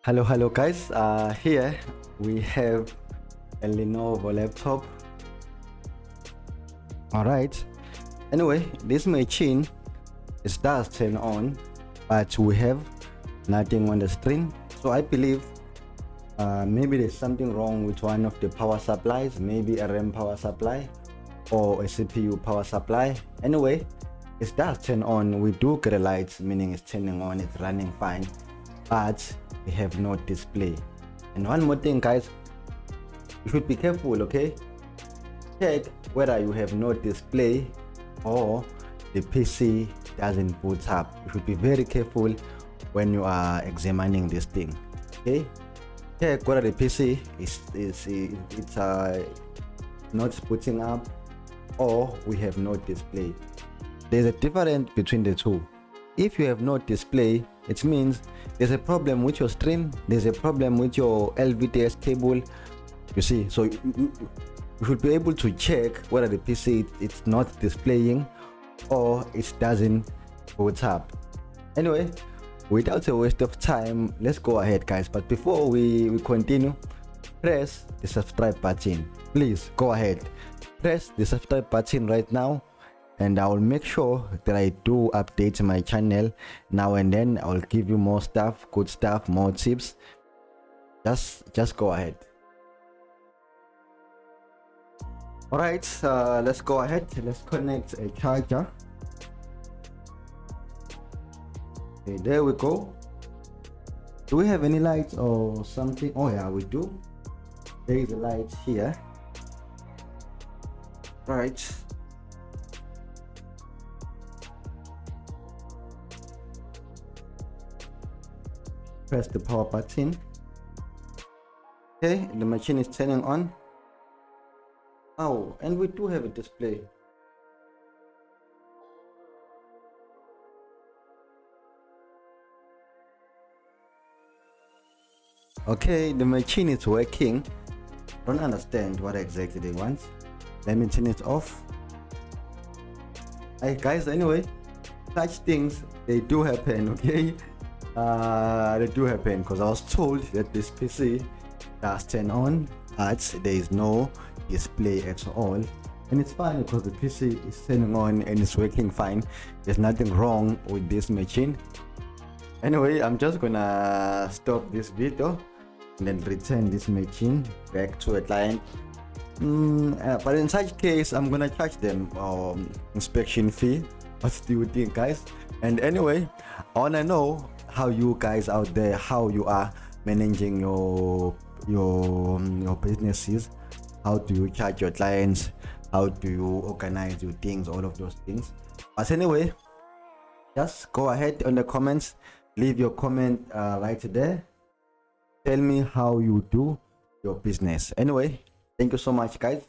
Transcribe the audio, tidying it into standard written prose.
Hello guys, here we have a Lenovo laptop. Alright, anyway, this machine does turn on, but we have nothing on the screen. So I believe maybe there's something wrong with one of the power supplies, maybe a RAM power supply or a CPU power supply. Anyway, it does turn on. We do get a light, meaning it's turning on, it's running fine, but we have no display. And one more thing guys, you should be careful, okay? Check whether you have no display or the PC doesn't boot up. You should be very careful when you are examining this thing, okay? Check whether the PC is not booting up or we have no display. There's a difference between the two. If you have no display, it means there's a problem with your stream, there's a problem with your LVDS cable, you see. So you should be able to check whether the PC it's not displaying or it doesn't boot up. Anyway, without a waste of time, let's go ahead guys. But before we continue, press the subscribe button. Please go ahead, press the subscribe button right now, and I will make sure that I do update my channel now and then. I will give you more stuff, good stuff, more tips. Just go ahead. All right, let's go ahead. Let's connect a charger. Okay, there we go. Do we have any lights or something? Oh yeah, we do. There is a light here. Right. Press the power button. Okay, the machine is turning on. Oh, and we do have a display. Okay, the machine is working. Don't understand what exactly they want. Let me turn it off. Hey guys, anyway, such things, they do happen, okay? They do happen because I was told that this PC does turn on, but there is no display at all. And it's fine because the PC is turning on and it's working fine. There's nothing wrong with this machine. Anyway, I'm just gonna stop this video and then return this machine back to a client. But in such case, I'm gonna charge them inspection fee. What do you think guys? And anyway, I wanna know how you guys out there, how you are managing your businesses. How do you charge your clients? How do you organize your things? All of those things. But anyway, just go ahead on the comments, leave your comment right there. Tell me how you do your business. Anyway, thank you so much guys.